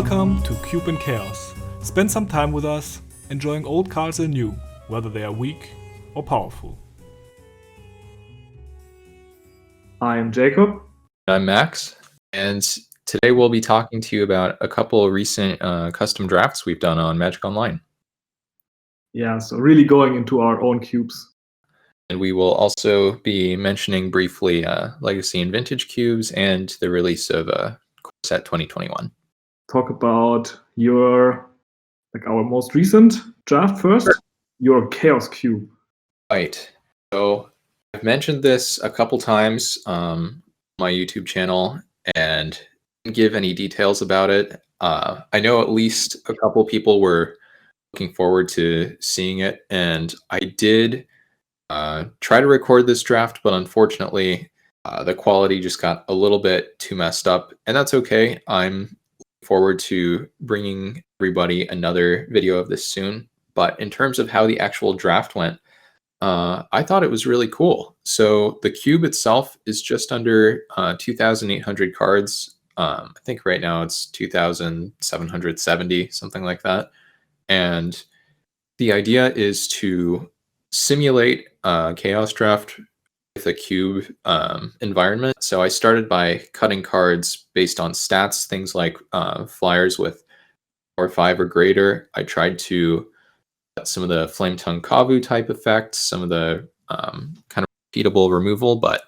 Welcome to Cube and Chaos. Spend some time with us, enjoying old cards and new, whether they are weak or powerful. I'm Jacob. I'm Max, and today we'll be talking to you about a couple of recent custom drafts we've done on Magic Online. Yeah, so really going into our own cubes. And we will also be mentioning briefly Legacy and Vintage cubes and the release of Core Set 2021. Talk about our most recent draft first. Sure. Your Chaos cube. Right. So I've mentioned this a couple times on my YouTube channel and didn't give any details about it. I know at least a couple people were looking forward to seeing it, and I did try to record this draft, but unfortunately the quality just got a little bit too messed up, and that's okay. I'm looking forward to bringing everybody another video of this soon. But in terms of how the actual draft went, I thought it was really cool. So the cube itself is just under 2,800 cards. I think right now it's 2,770, something like that. And the idea is to simulate a chaos draft with a cube environment. So I started by cutting cards based on stats, things like flyers with 4 or 5 or greater. I tried to cut some of the Flame Tongue Kavu type effects, some of the kind of repeatable removal, but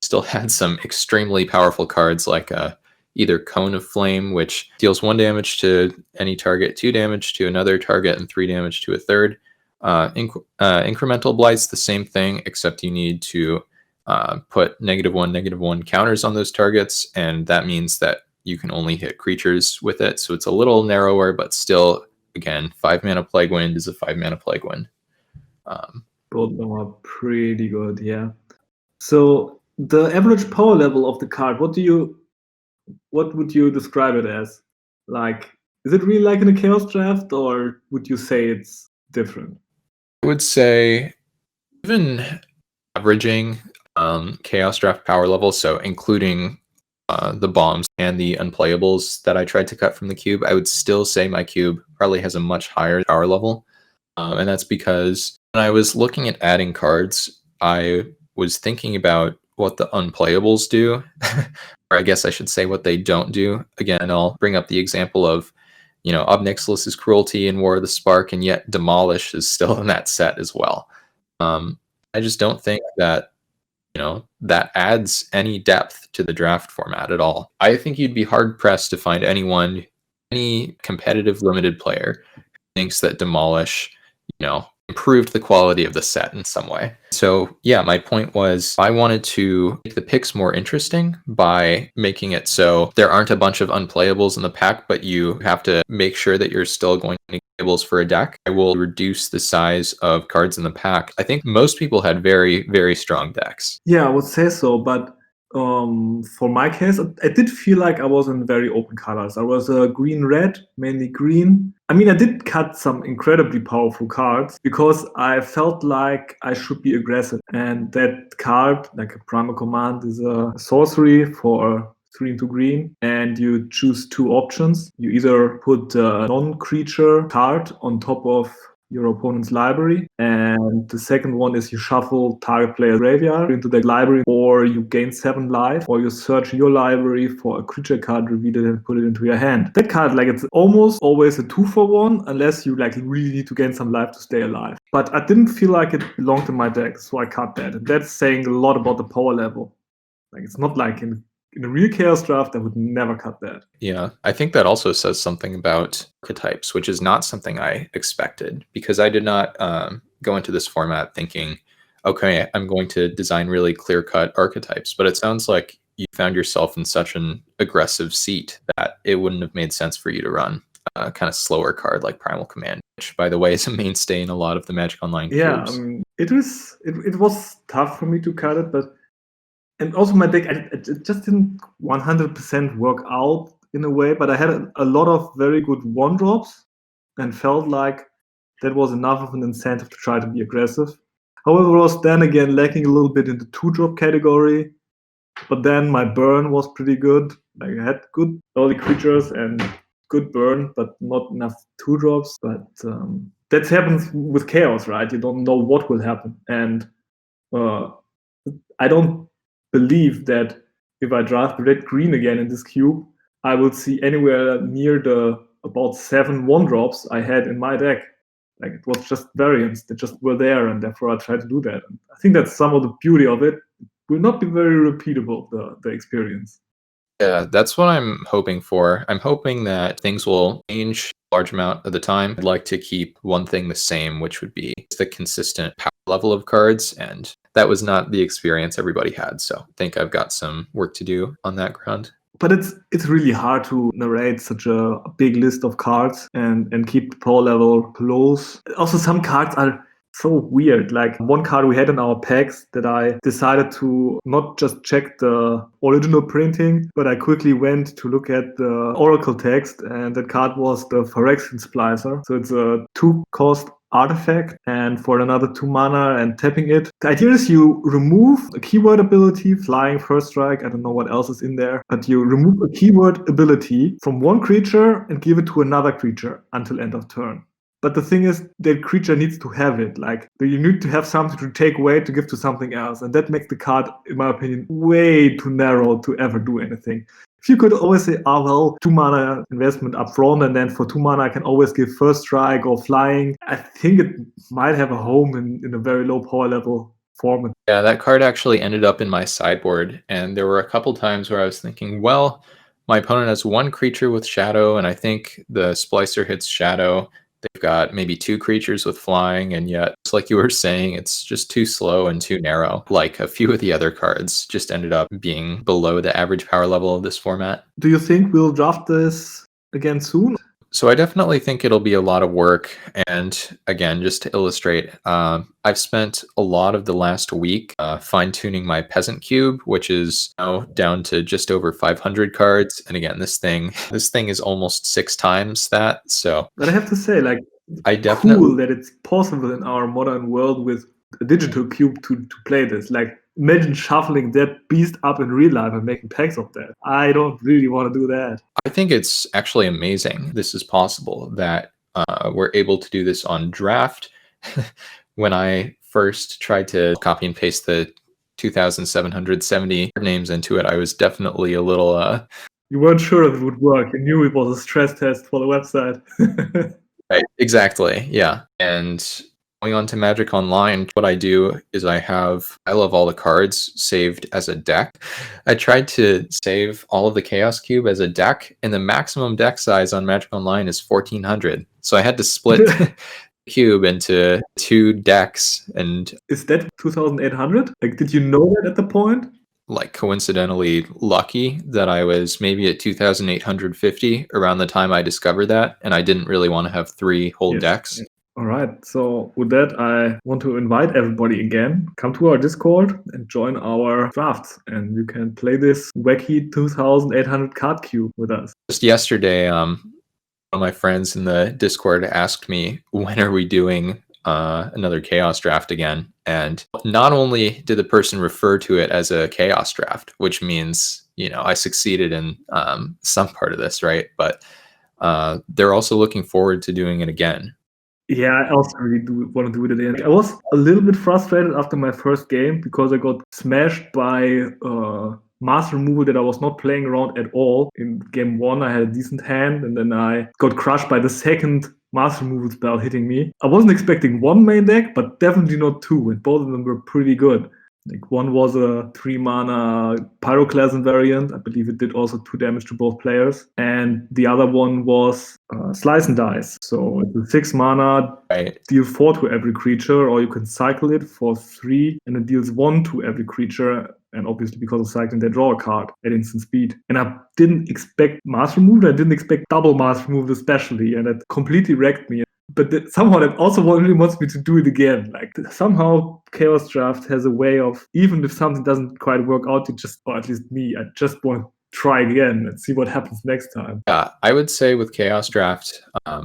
still had some extremely powerful cards like either Cone of Flame, which deals 1 damage to any target, 2 damage to another target, and 3 damage to a third. Incremental Blight's the same thing, except you need to put -1/-1 counters on those targets, and that means that you can only hit creatures with it. So it's a little narrower, but still, again, 5-mana Plague Wind is a 5-mana Plague Wind. Both of them are pretty good, yeah. So the average power level of the card, what would you describe it as? Like, is it really like in a Chaos draft, or would you say it's different? I would say even averaging Chaos draft power level, so including the bombs and the unplayables that I tried to cut from the cube, I would still say my cube probably has a much higher power level. And that's because when I was looking at adding cards, I was thinking about what the unplayables do, or I guess I should say what they don't do. Again, I'll bring up the example of, Ob Nixilis' Cruelty and War of the Spark, and yet Demolish is still in that set as well. I just don't think that, that adds any depth to the draft format at all. I think you'd be hard-pressed to find any competitive limited player who thinks that Demolish, improved the quality of the set in some way. So yeah, my point was I wanted to make the picks more interesting by making it so there aren't a bunch of unplayables in the pack, but you have to make sure that you're still going to get tables for a deck. I will reduce the size of cards in the pack. I think most people had very, very strong decks. Yeah, I would say so, but for my case, I did feel like I was in very open colors. I was green-red, mainly green. I mean, I did cut some incredibly powerful cards because I felt like I should be aggressive. And that card, like a Primal Command, is a sorcery for 3 green, and you choose 2 options. You either put a non-creature card on top of your opponent's library, and the second one is you shuffle target player's graveyard into the library, or you gain 7 life, or you search your library for a creature card, reveal it, and put it into your hand. That card, it's almost always a 2-for-1, unless you really need to gain some life to stay alive. But I didn't feel like it belonged in my deck, so I cut that. And that's saying a lot about the power level. It's not like in a real Chaos draft, I would never cut that. Yeah, I think that also says something about archetypes, which is not something I expected, because I did not go into this format thinking, okay, I'm going to design really clear-cut archetypes. But it sounds like you found yourself in such an aggressive seat that it wouldn't have made sense for you to run a kind of slower card like Primal Command, which, by the way, is a mainstay in a lot of the Magic Online cubes. Yeah, it was tough for me to cut it, and also my deck, it just didn't 100% work out in a way, but I had a lot of very good 1-drops and felt like that was enough of an incentive to try to be aggressive. However, I was then again lacking a little bit in the 2-drop category, but then my burn was pretty good. I had good early creatures, and good burn, but not enough 2-drops. But that happens with Chaos, right? You don't know what will happen. And I don't believe that if I draft red-green again in this cube, I will see anywhere near the about 7 1-drops I had in my deck. Like, it was just variants that just were there, and therefore I tried to do that. And I think that's some of the beauty of it. It will not be very repeatable, the experience. Yeah, that's what I'm hoping for. I'm hoping that things will change a large amount of the time. I'd like to keep one thing the same, which would be the consistent power level of cards, and that was not the experience everybody had. So I think I've got some work to do on that ground. But it's really hard to narrate such a big list of cards and keep the power level close. Also, some cards are so weird. Like one card we had in our packs that I decided to not just check the original printing, but I quickly went to look at the Oracle text, and that card was the Phyrexian Splicer. So it's a 2-cost artifact, and for another 2 mana and tapping it. The idea is you remove a keyword ability, flying, first strike, I don't know what else is in there, but you remove a keyword ability from one creature and give it to another creature until end of turn. But the thing is, that creature needs to have it. Like, you need to have something to take away to give to something else. And that makes the card, in my opinion, way too narrow to ever do anything. If you could always say, oh, well, 2 mana investment up front, and then for 2 mana I can always give first strike or flying, I think it might have a home in a very low power level format. Yeah, that card actually ended up in my sideboard, and there were a couple times where I was thinking, well, my opponent has 1 creature with shadow, and I think the Splicer hits shadow. They've got maybe 2 creatures with flying, and yet, just like you were saying, it's just too slow and too narrow. Like a few of the other cards just ended up being below the average power level of this format. Do you think we'll draft this again soon? So I definitely think it'll be a lot of work. And again, just to illustrate, I've spent a lot of the last week fine-tuning my Peasant Cube, which is now down to just over 500 cards. And again, this thing is almost 6 times that. So, but I have to say, like, it's cool that it's possible in our modern world with a digital cube to play this. Like, imagine shuffling that beast up in real life and making packs of that. I don't really want to do that. I think it's actually amazing this is possible, that we're able to do this on draft. When I first tried to copy and paste the 2,770 names into it, I was definitely a little... You weren't sure if it would work. You knew it was a stress test for the website. Right, exactly, yeah. And going on to Magic Online, what I do is I love all the cards saved as a deck. I tried to save all of the Chaos Cube as a deck, and the maximum deck size on Magic Online is 1,400. So I had to split the cube into 2 decks. And is that 2,800? Like, did you know that at the point? Like, coincidentally lucky that I was maybe at 2,850 around the time I discovered that, and I didn't really want to have 3 whole decks. All right, so with that, I want to invite everybody again. Come to our Discord and join our drafts, and you can play this wacky 2,800 card cube with us. Just yesterday, one of my friends in the Discord asked me, when are we doing another Chaos draft again? And not only did the person refer to it as a Chaos draft, which means, you know, I succeeded in some part of this, right? But they're also looking forward to doing it again. Yeah, I also really want to do it again. I was a little bit frustrated after my first game because I got smashed by mass removal that I was not playing around at all. In game 1, I had a decent hand, and then I got crushed by the second mass removal spell hitting me. I wasn't expecting 1 main deck, but definitely not 2, and both of them were pretty good. Like, one was a 3 mana Pyroclasm variant. I believe it did also 2 damage to both players. And the other one was Slice and Dice. So it's a 6 mana, deal 4 to every creature, or you can cycle it for 3, and it deals 1 to every creature. And obviously, because of cycling, they draw a card at instant speed. And I didn't expect mass removal. I didn't expect double mass removal especially. And it completely wrecked me. But somehow that also really wants me to do it again. Like, somehow Chaos Draft has a way of, even if something doesn't quite work out, or at least me, I just want to try again and see what happens next time. Yeah, I would say with Chaos Draft, I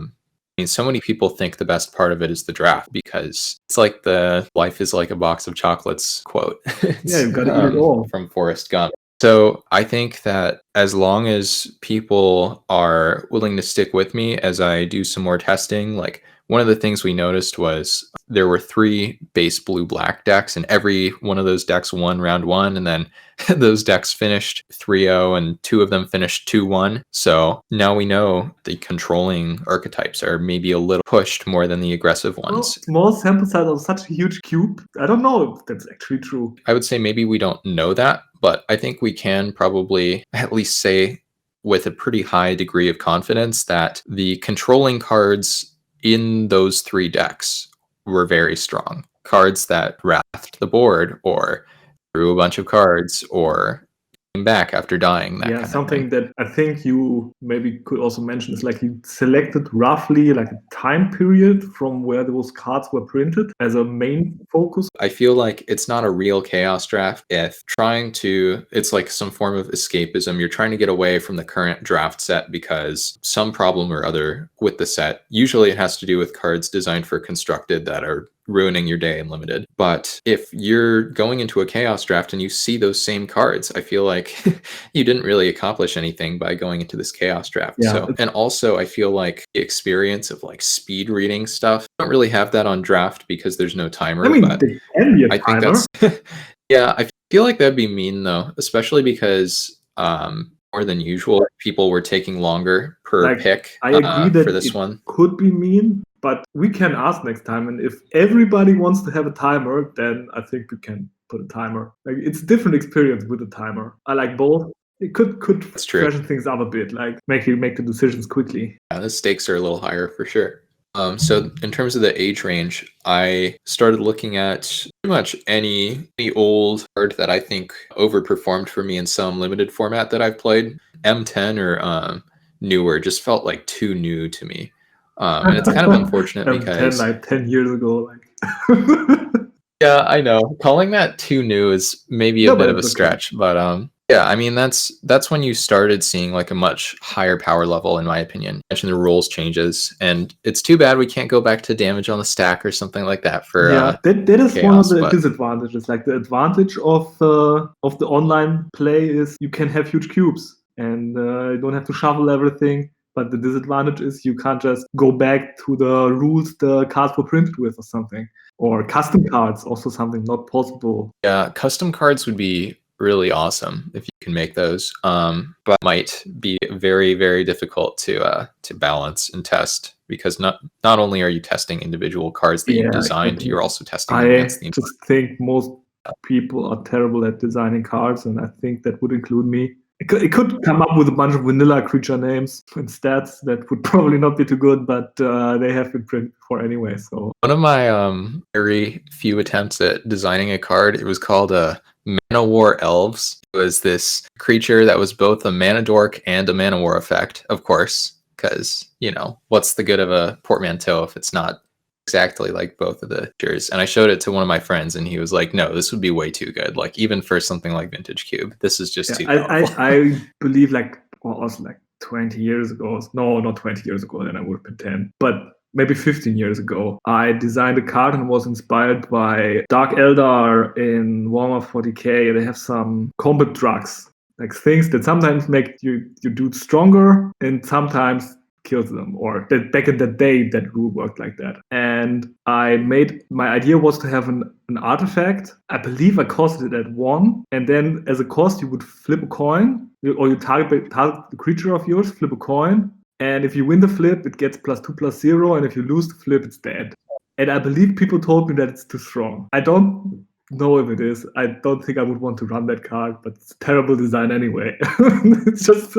mean, so many people think the best part of it is the draft, because it's like the life is like a box of chocolates quote. Yeah, you've got to eat it all. From Forrest Gump. So I think that as long as people are willing to stick with me as I do some more testing, like one of the things we noticed was there were 3 base blue-black decks, and every one of those decks won round 1, and then those decks finished 3-0, and 2 of them finished 2-1. So now we know the controlling archetypes are maybe a little pushed more than the aggressive Well, ones. small sample size of such a huge cube. I don't know if that's actually true. I would say maybe we don't know that, but I think we can probably at least say with a pretty high degree of confidence that the controlling cards in those 3 decks were very strong. Cards that wrathed the board or drew a bunch of cards or came back after dying, that Yeah, kind of something thing. that I think you maybe could also mention is like you selected roughly like a time period from where those cards were printed as a main focus. I feel like it's not a real chaos draft if it's like some form of escapism. You're trying to get away from the current draft set because some problem or other with the set. Usually it has to do with cards designed for constructed that are ruining your day in limited. But if you're going into a chaos draft and you see those same cards, I feel like you didn't really accomplish anything by going into this chaos draft. Yeah. So, and also I feel like the experience of like speed reading stuff, I don't really have that on draft because there's no timer. I mean, but there can be a I think timer. that's yeah, I feel like that'd be mean though, especially because more than usual people were taking longer per Like, pick I agree that for this it one. could be mean, but we can ask next time. And if everybody wants to have a timer, then I think we can put a timer. Like, it's a different experience with a timer. I like both. It could That's true. freshen things up a bit, like make you make the decisions quickly. Yeah, the stakes are a little higher for sure. So in terms of the age range, I started looking at pretty much any old card that I think overperformed for me in some limited format that I've played. M10 or newer just felt like too new to me. And it's kind of unfortunate because 10 years ago, like. yeah, I know. Calling that too new is maybe a bit of a stretch, but yeah, I mean that's when you started seeing like a much higher power level, in my opinion. You mentioned the rules changes, and it's too bad we can't go back to damage on the stack or something like that for that is chaos, one of the disadvantages. Like the advantage of the online play is you can have huge cubes and you don't have to shuffle everything. But the disadvantage is you can't just go back to the rules the cards were printed with or something. Or custom cards, also something not possible. Yeah, custom cards would be really awesome if you can make those, but might be very, very difficult to balance and test because not only are you testing individual cards that you designed, exactly. You're also testing against the. I just think most people are terrible at designing cards, and I think that would include me. It could come up with a bunch of vanilla creature names and stats that would probably not be too good, but they have been printed before anyway. So one of my very few attempts at designing a card, it was called Mana War Elves. It was this creature that was both a mana dork and a mana war effect, of course, because what's the good of a portmanteau if it's not exactly like both of the features? And I showed it to one of my friends, and he was like, "No, this would be way too good. Like even for something like Vintage Cube, this is just too powerful." I believe also 20 years ago. No, not 20 years ago. Then I would have been 10, but maybe 15 years ago, I designed a card and was inspired by Dark Eldar in Warhammer 40k. They have some combat drugs, like things that sometimes make your dude stronger and sometimes kills them, or that back in the day that rule worked like that. And my idea was to have an artifact. I believe I costed it at 1, and then as a cost you would flip a coin, or you target the creature of yours, flip a coin, and if you win the flip it gets +2/+0, and if you lose the flip it's dead. And I believe people told me that it's too strong. I don't know if it is. I don't think I would want to run that card, but it's a terrible design anyway. It's just,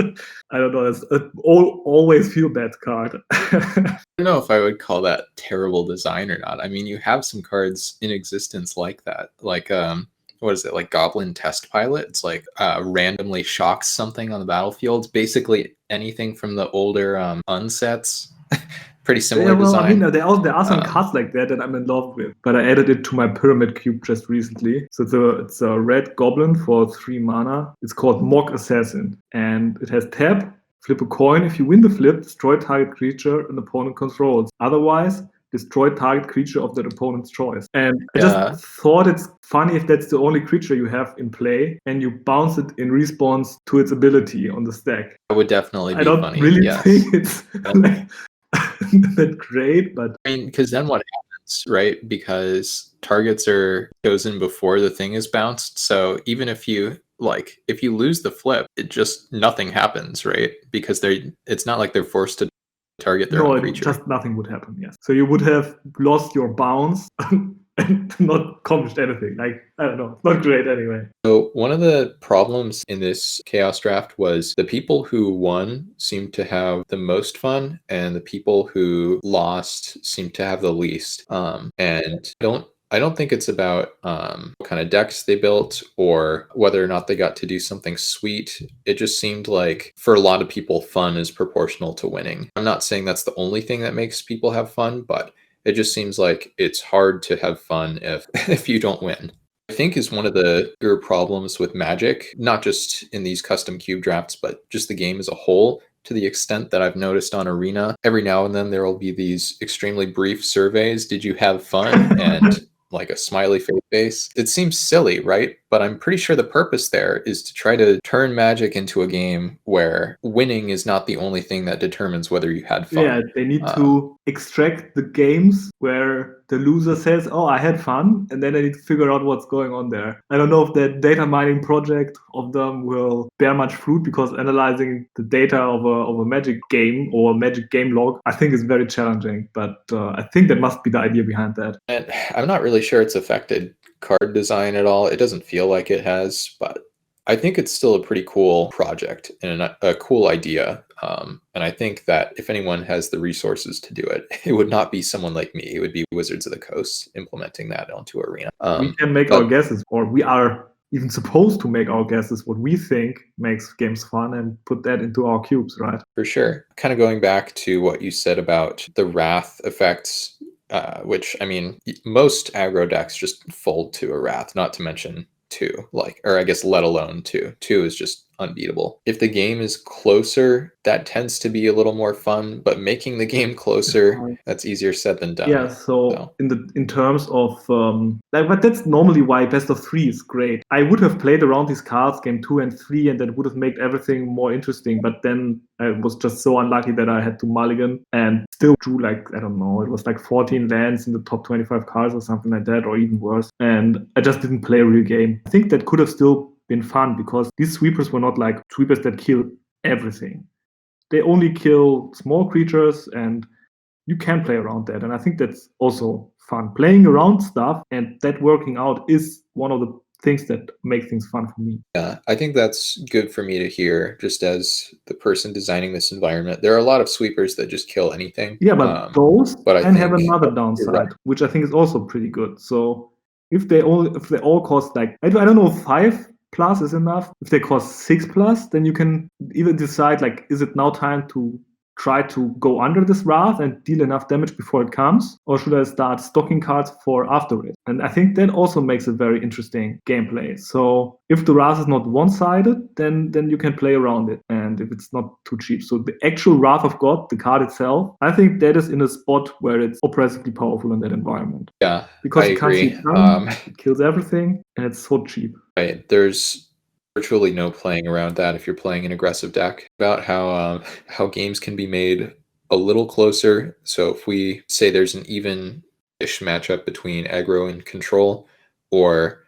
I don't know, it's an always feel bad card. I don't know if I would call that terrible design or not. I mean, you have some cards in existence like that. Like, what is it, like Goblin Test Pilot? It's like randomly shocks something on the battlefield. Basically anything from the older unsets. Pretty similar design. I mean, there are some cards like that I'm in love with, but I added it to my Pyramid Cube just recently. So it's a red goblin for 3 mana. It's called Mock Assassin, and it has tap, flip a coin. If you win the flip, destroy target creature an opponent controls. Otherwise, destroy target creature of their opponent's choice. And I Yeah. just thought it's funny if that's the only creature you have in play and you bounce it in response to its ability on the stack. That would definitely be I don't funny. really Yes. think it's like that great, but I mean, because then what happens, right? Because targets are chosen before the thing is bounced. So even if you lose the flip, it just nothing happens, right? Because it's not like they're forced to target their own creature. just nothing would happen. Yes, so you would have lost your bounce and not accomplished anything. Like, I don't know, it's not great anyway. So one of the problems in this Chaos draft was the people who won seemed to have the most fun, and the people who lost seemed to have the least. And I don't think it's about what kind of decks they built or whether or not they got to do something sweet. It just seemed like for a lot of people, fun is proportional to winning. I'm not saying that's the only thing that makes people have fun, but it just seems like it's hard to have fun if you don't win. I think is one of the bigger problems with Magic, not just in these custom cube drafts, but just the game as a whole, to the extent that I've noticed on Arena. Every now and then there will be these extremely brief surveys. Did you have fun? And like a smiley face. It seems silly, right? But I'm pretty sure the purpose there is to try to turn Magic into a game where winning is not the only thing that determines whether you had fun. Yeah, they need to extract the games where the loser says, "Oh, I had fun," and then they need to figure out what's going on there. I don't know if that data mining project of them will bear much fruit, because analyzing the data of a Magic game or a Magic game log, I think is very challenging. But I think that must be the idea behind that. And I'm not really sure it's affected card design at all. It doesn't feel like it has, but I think it's still a pretty cool project and a cool idea. And I think that if anyone has the resources to do it, it would not be someone like me. It would be Wizards of the Coast implementing that onto Arena. We can make our guesses, or we are even supposed to make our guesses what we think makes games fun and put that into our cubes, right? For sure. Kind of going back to what you said about the Wrath effects, which, I mean, most aggro decks just fold to a Wrath, not to mention 2, or I guess let alone 2. 2 is just unbeatable. If the game is closer, that tends to be a little more fun, but making the game closer, that's easier said than done. Yeah, so in terms of but that's normally why best of 3 is great. I would have played around these cards game 2 and 3, and that would have made everything more interesting, but then I was just so unlucky that I had to mulligan and still drew like, I don't know, it was like 14 lands in the top 25 cards or something like that, or even worse, and I just didn't play a real game. I think that could have still been fun, because these sweepers were not like sweepers that kill everything. They only kill small creatures, and you can play around that. And I think that's also fun. Playing around stuff and that working out is one of the things that make things fun for me. Yeah, I think that's good for me to hear, just as the person designing this environment. There are a lot of sweepers that just kill anything. Yeah, but those I can have think another downside, right, which I think is also pretty good. So if they all cost like, I don't know, 5+ is enough. If they cost 6+, then you can either decide like, is it now time to try to go under this Wrath and deal enough damage before it comes, or should I start stocking cards for after it? And I think that also makes it very interesting gameplay. So if the Wrath is not one-sided, then you can play around it, and if it's not too cheap. So the actual Wrath of God, the card itself, I think that is in a spot where it's oppressively powerful in that environment. Yeah, because I you can't agree. see it coming, it kills everything, and it's so cheap. Right, there's virtually no playing around that if you're playing an aggressive deck. About how games can be made a little closer. So if we say there's an even-ish matchup between aggro and control, or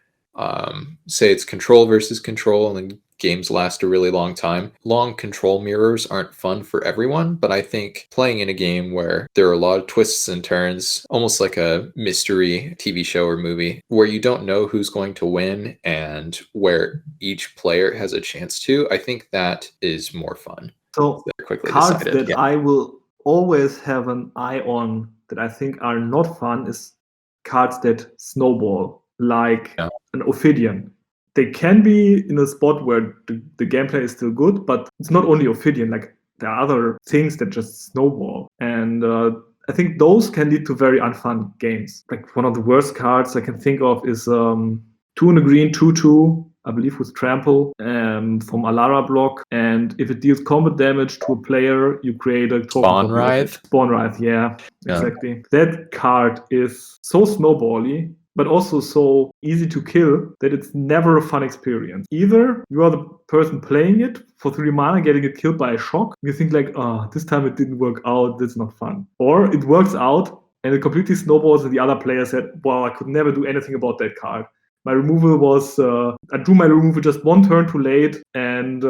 say it's control versus control, and the games last a really long time. Long control mirrors aren't fun for everyone, but I think playing in a game where there are a lot of twists and turns, almost like a mystery TV show or movie, where you don't know who's going to win and where each player has a chance to, I think that is more fun. So cards that I will always have an eye on that I think are not fun is cards that snowball, like an Ophidian. They can be in a spot where the gameplay is still good, but it's not only Ophidian, like there are other things that just snowball. And I think those can lead to very unfun games. Like one of the worst cards I can think of is 2 in a green, 2/2, I believe with Trample from Alara block. And if it deals combat damage to a player, you create a token Spawn copy of it. Writhe? Spawn Writhe, yeah, exactly. That card is so snowbally, but also so easy to kill that it's never a fun experience. Either you are the person playing it for 3 mana, getting it killed by a shock, you think like, oh, this time it didn't work out, that's not fun. Or it works out, and it completely snowballs, and the other player said, wow, I could never do anything about that card. My removal was, I drew my removal just 1 turn too late, and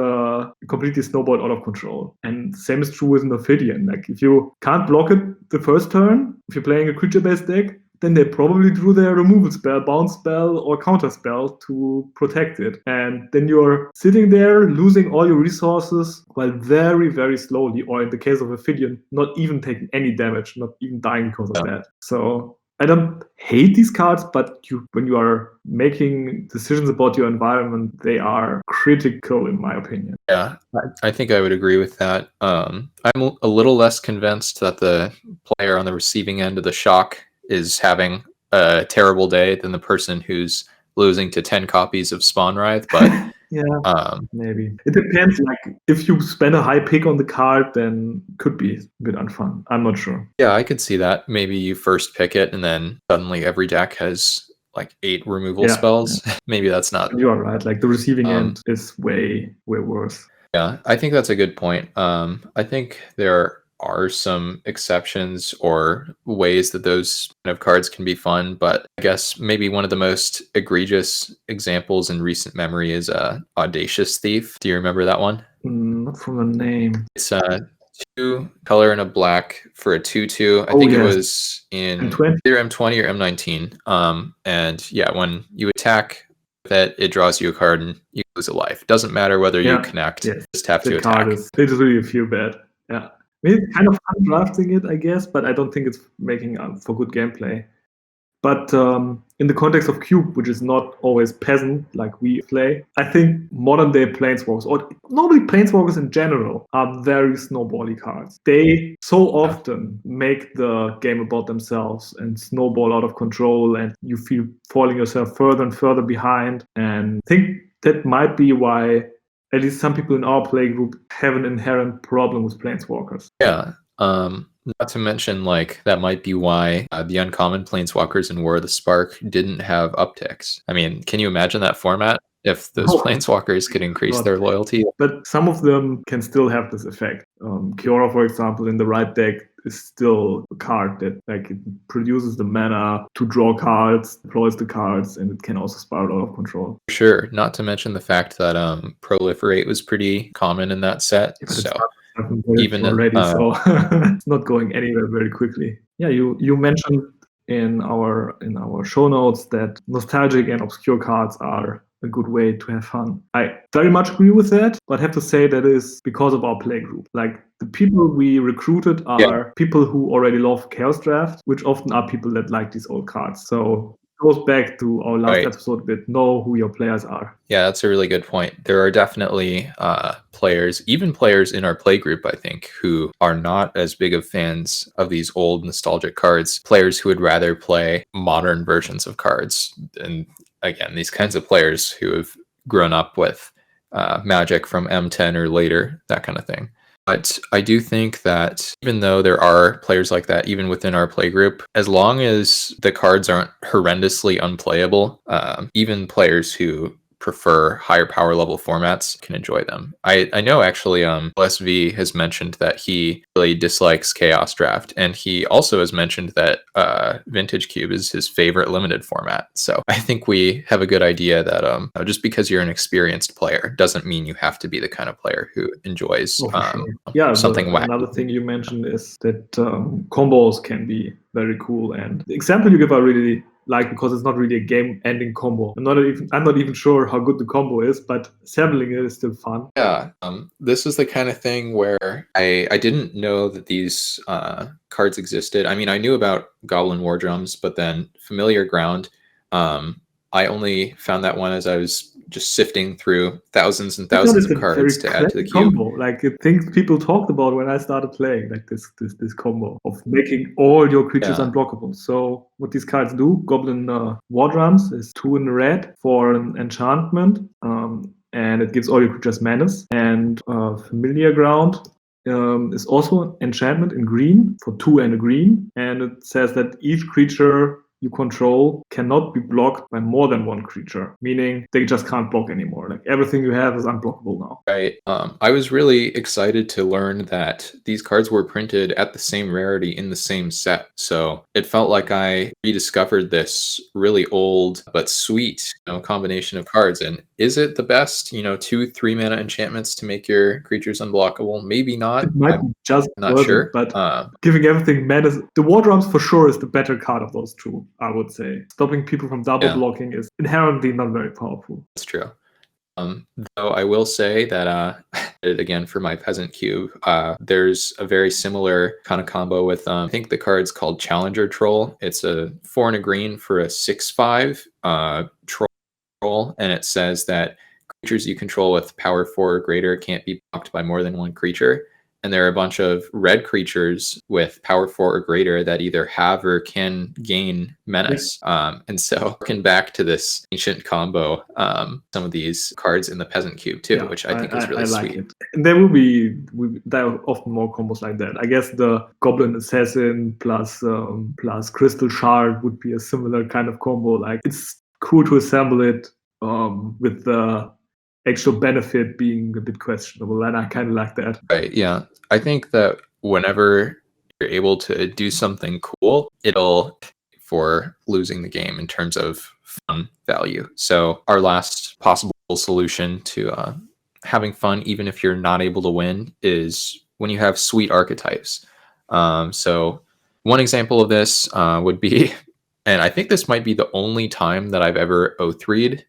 completely snowballed out of control. And same is true with an Ophidian. Like, if you can't block it the first turn, if you're playing a creature-based deck, then they probably drew their removal spell, bounce spell, or counter spell to protect it. And then you're sitting there losing all your resources while very, very slowly, or in the case of Ophidian, not even taking any damage, not even dying because of that. So I don't hate these cards, but when you are making decisions about your environment, they are critical, in my opinion. Yeah, I think I would agree with that. I'm a little less convinced that the player on the receiving end of the shock is having a terrible day than the person who's losing to 10 copies of Spawn Writhe, but yeah, maybe. It depends. Like, if you spend a high pick on the card, then could be a bit unfun. I'm not sure. Yeah, I could see that. Maybe you first pick it and then suddenly every deck has like 8 removal spells. Yeah. Maybe that's not... You are right. Like, the receiving end is way, way worse. Yeah, I think that's a good point. I think there are some exceptions or ways that those kind of cards can be fun, but I guess maybe one of the most egregious examples in recent memory is Audacious Thief. Do you remember that one? Not from the name. It's 2 color and a black for a 2/2. I think it was in M20? either M20 or M19. And yeah, when you attack with it, it draws you a card and you lose a life. Doesn't matter whether you connect, you just have to attack. It really feel bad. Yeah. It's kind of fun drafting it, I guess, but I don't think it's making for good gameplay. But in the context of Cube, which is not always peasant like we play, I think modern day Planeswalkers, or normally Planeswalkers in general, are very snowbally cards. They so often make the game about themselves and snowball out of control, and you feel falling yourself further and further behind. And I think that might be why at least some people in our play group have an inherent problem with Planeswalkers. Yeah. Not to mention, like, that might be why the uncommon Planeswalkers in War of the Spark didn't have upticks. I mean, can you imagine that format if those Planeswalkers could increase their loyalty? But some of them can still have this effect. Cr4ckSh, for example, in the right deck is still a card that, like, it produces the mana to draw cards, deploys the cards, and it can also spiral out of control. Sure. Not to mention the fact that Proliferate was pretty common in that set. So even already, so it's not going anywhere very quickly. Yeah, you mentioned in our show notes that nostalgic and obscure cards are a good way to have fun. I very much agree with that, but have to say that is because of our play group. Like, the people we recruited are people who already love Chaos Draft, which often are people that like these old cards. So it goes back to our last episode a bit. Know who your players are. Yeah, that's a really good point. There are definitely players, even players in our play group, I think, who are not as big of fans of these old nostalgic cards. Players who would rather play modern versions of cards. And again, these kinds of players who have grown up with Magic from M10 or later, that kind of thing. But I do think that even though there are players like that, even within our play group, as long as the cards aren't horrendously unplayable, even players who prefer higher power level formats can enjoy them. I know actually LSV has mentioned that he really dislikes Chaos Draft, and he also has mentioned that Vintage Cube is his favorite limited format. So I think we have a good idea that just because you're an experienced player doesn't mean you have to be the kind of player who enjoys something wacky. Another thing you mentioned is that combos can be very cool, and the example you give are really like, because it's not really a game-ending combo. I'm not even sure how good the combo is, but assembling it is still fun. Yeah, this is the kind of thing where I didn't know that these cards existed. I mean, I knew about Goblin War Drums, but then Familiar Ground, I only found that one as I was just sifting through thousands and I thought thousands it's of a cards very to add to the clever cube. combo. Like things people talked about when I started playing, like this combo of making all your creatures Yeah. unblockable. So what these cards do, Goblin War Drums is 2 in red for an enchantment, and it gives all your creatures menace. And Familiar Ground is also an enchantment in green for 2 and a green, and it says that each creature you control cannot be blocked by more than one creature, meaning they just can't block anymore. Like everything you have is unblockable now. Right. I was really excited to learn that these cards were printed at the same rarity in the same set. So it felt like I rediscovered this really old but sweet, combination of cards. And is it the best, 2-3 mana enchantments to make your creatures unblockable? Maybe not. It might I'm be just not worth sure. it, but giving everything menace. The War Drums for sure is the better card of those two, I would say. Stopping people from double blocking is inherently not very powerful. That's true. Though I will say that again for my peasant cube, there's a very similar kind of combo with I think the card's called Challenger Troll. It's a 4 and a green for a 6/5 troll, and it says that creatures you control with power 4 or greater can't be blocked by more than one creature. And there are a bunch of red creatures with power 4 or greater that either have or can gain menace. And so, looking back to this ancient combo, some of these cards in the peasant cube too, which I think is really like sweet. it. And there there are often more combos like that. I guess the Goblin Assassin plus Crystal Shard would be a similar kind of combo. Like it's cool to assemble it with the actual benefit being a bit questionable, and I kind of like that. Right, yeah. I think that whenever you're able to do something cool, it'll for losing the game in terms of fun value. So our last possible solution to having fun, even if you're not able to win, is when you have sweet archetypes. So one example of this would be, and I think this might be the only time that I've ever O3'd.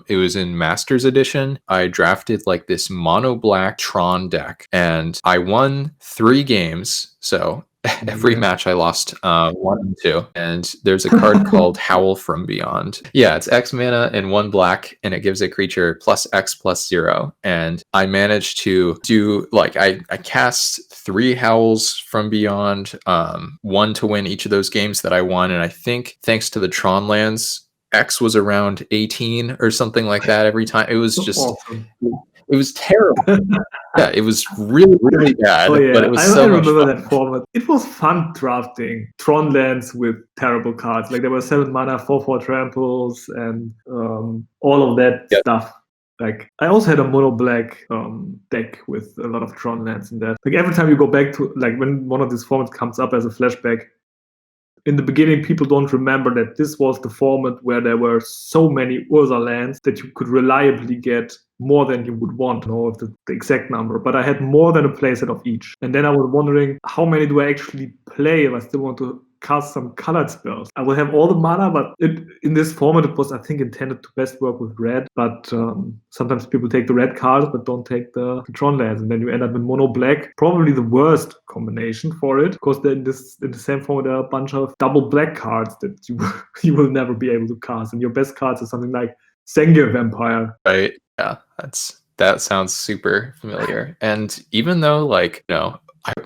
It was in Masters Edition. I drafted like this mono black Tron deck, and I won 3 games. So every match I lost 1 and 2. And there's a card called Howl from Beyond. Yeah, it's X mana and 1 black, and it gives a creature +X+0. And I managed to do like I cast 3 Howls from Beyond, 1 to win each of those games that I won. And I think thanks to the Tron lands, X was around 18 or something like that every time. It was just awesome. It was terrible. Yeah, it was really, really bad. Oh, yeah. But it was I so much remember fun. that format. It was fun drafting Tron lands with terrible cards. Like there were 7 mana, 4/4 tramples, and all of that stuff. Like I also had a mono black deck with a lot of Tron lands in that. Like every time you go back to like when one of these formats comes up as a flashback, in the beginning, people don't remember that this was the format where there were so many Urza lands that you could reliably get more than you would want, the exact number. But I had more than a playset of each. And then I was wondering, how many do I actually play if I still want to cast some colored spells? I will have all the mana, but in this format, it was, I think, intended to best work with red. But sometimes people take the red cards, but don't take the Tron lands. And then you end up with mono black, probably the worst combination for it, because then in the same format, there are a bunch of double black cards that you will never be able to cast. And your best cards are something like Sengir Vampire. Right. Yeah, that sounds super familiar. And even though,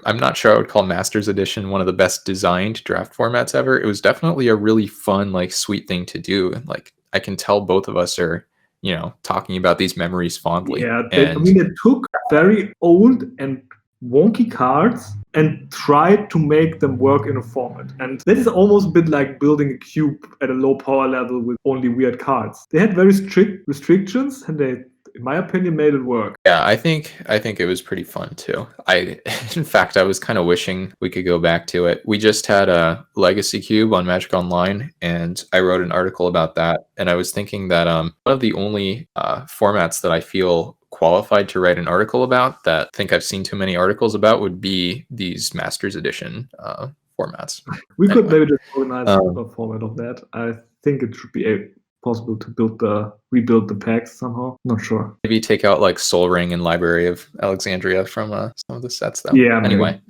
I'm not sure I would call Masters Edition one of the best designed draft formats ever, it was definitely a really fun, sweet thing to do. And I can tell both of us are, talking about these memories fondly. Yeah, they took very old and wonky cards and tried to make them work in a format. And that is almost a bit like building a cube at a low power level with only weird cards. They had very strict restrictions, and they, in my opinion, made it work. Yeah, I think it was pretty fun too. In fact, I was kind of wishing we could go back to it. We just had a Legacy Cube on Magic Online, and I wrote an article about that. And I was thinking that one of the only formats that I feel qualified to write an article about, that I think I've seen too many articles about, would be these Masters Edition formats. We could maybe just organize a format of that. I think it should be possible to rebuild the packs somehow. Not sure. Maybe take out Soul Ring and Library of Alexandria from some of the sets though. Yeah. Anyway,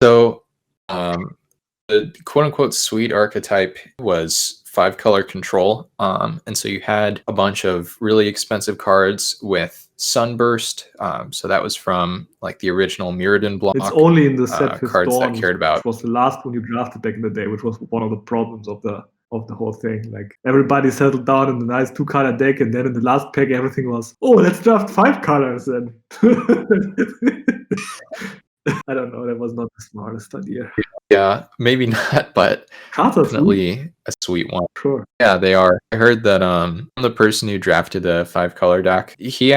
so the quote unquote sweet archetype was 5-color control. And so you had a bunch of really expensive cards with Sunburst. So that was from like the original Mirrodin block. It's only in the set Fifth cards Dawn, that cared about. which was the last one you drafted back in the day, which was one of the problems of the whole thing. Like everybody settled down in the nice 2-color deck, and then in the last pack everything was, oh, let's draft 5 colors. And I don't know, that was not the smartest idea. Yeah, maybe not, but Cards are sweet. definitely a sweet one. Sure. Yeah, they are. I heard that the person who drafted the 5-color deck, he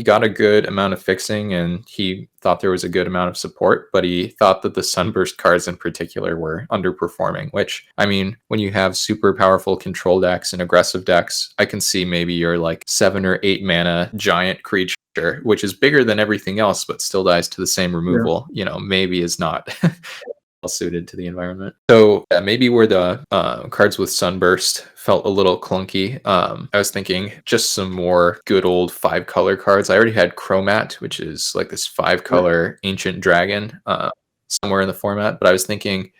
got a good amount of fixing, and he thought there was a good amount of support, but he thought that the Sunburst cards in particular were underperforming, which, I mean, when you have super powerful control decks and aggressive decks, I can see maybe your like 7 or 8 mana giant creature, which is bigger than everything else, but still dies to the same removal, maybe is not well suited to the environment. So maybe where the cards with Sunburst felt a little clunky, I was thinking just some more good old 5-color cards. I already had Chromat, which is like this 5-color ancient dragon somewhere in the format, but I was thinking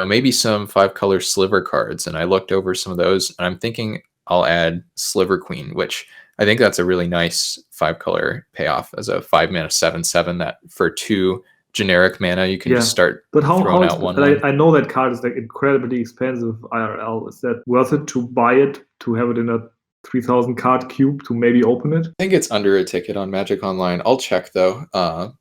maybe some 5-color sliver cards, and I looked over some of those, and I'm thinking I'll add Sliver Queen, which I think that's a really nice 5-color payoff as a 5-mana 7/7 that for 2 generic mana you can just start throwing out one. I know that card is like incredibly expensive IRL. Is that worth it to buy it, to have it in a 3,000 card cube to maybe open it? I think it's under a ticket on Magic Online. I'll check though,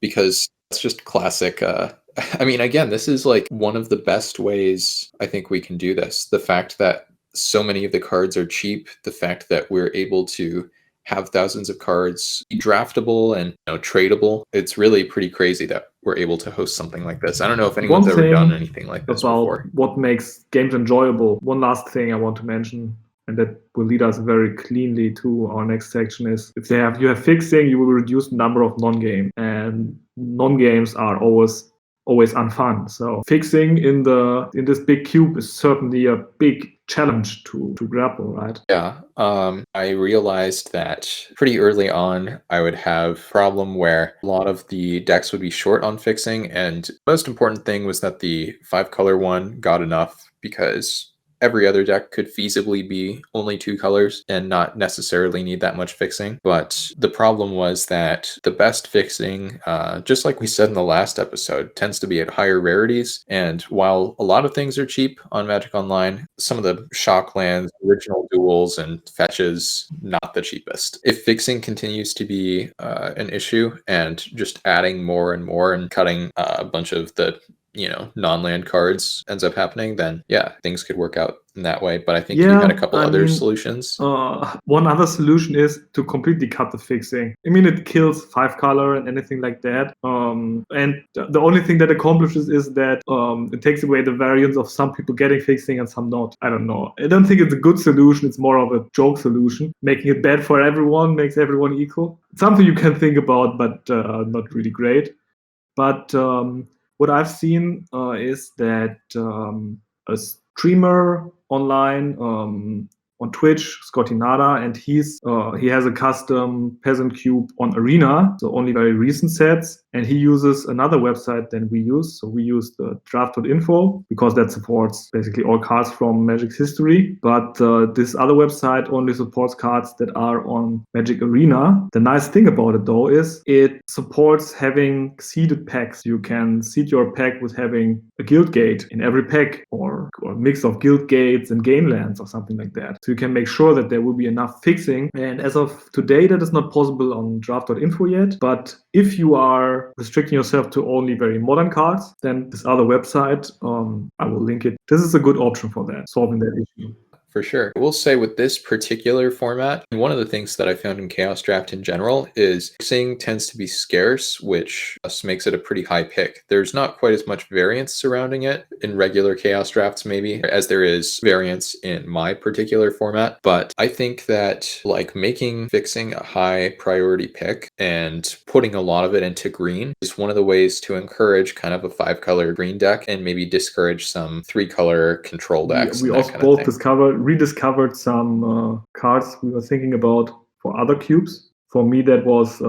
because it's just classic. I mean, again, this is like one of the best ways I think we can do this. The fact that so many of the cards are cheap, the fact that we're able to have thousands of cards be draftable and tradable. It's really pretty crazy that we're able to host something like this. I don't know if anyone's ever done anything like this before. What makes games enjoyable. One last thing I want to mention, and that will lead us very cleanly to our next section, is if you have fixing, you will reduce the number of non-game, and non-games are always unfun. So fixing in this big cube is certainly a big challenge to grapple, right? Yeah. I realized that pretty early on I would have a problem where a lot of the decks would be short on fixing, and the most important thing was that the 5-color one got enough, because every other deck could feasibly be only 2 colors and not necessarily need that much fixing. But the problem was that the best fixing, just like we said in the last episode, tends to be at higher rarities. And while a lot of things are cheap on Magic Online, some of the shock lands, original duels, and fetches, not the cheapest. If fixing continues to be an issue, and just adding more and more and cutting a bunch of the non-land cards ends up happening, then things could work out in that way. But I think you had a couple other solutions. One other solution is to completely cut the fixing. I mean, it kills 5-color and anything like that. And the only thing that accomplishes is that it takes away the variance of some people getting fixing and some not. I don't know. I don't think it's a good solution. It's more of a joke solution. Making it bad for everyone makes everyone equal. It's something you can think about, but not really great. But what I've seen is that a streamer online on Twitch, Scotty Nada, and he has a custom peasant cube on Arena, so only very recent sets, and he uses another website than we use. So we use the draft.info because that supports basically all cards from Magic's history, but this other website only supports cards that are on Magic Arena. The nice thing about it though is it supports having seeded packs. You can seed your pack with having a guild gate in every pack, or a mix of guild gates and game lands or something like that. So you can make sure that there will be enough fixing. And as of today, that is not possible on draft.info yet. But if you are restricting yourself to only very modern cards, then this other website, I will link it. This is a good option for that, solving that issue. For sure. I will say with this particular format, one of the things that I found in Chaos Draft in general is fixing tends to be scarce, which makes it a pretty high pick. There's not quite as much variance surrounding it in regular Chaos Drafts maybe, as there is variance in my particular format. But I think that like making fixing a high priority pick and putting a lot of it into green is one of the ways to encourage kind of a 5-color green deck and maybe discourage some 3-color control decks. We also both rediscovered some cards we were thinking about for other cubes. For me, that was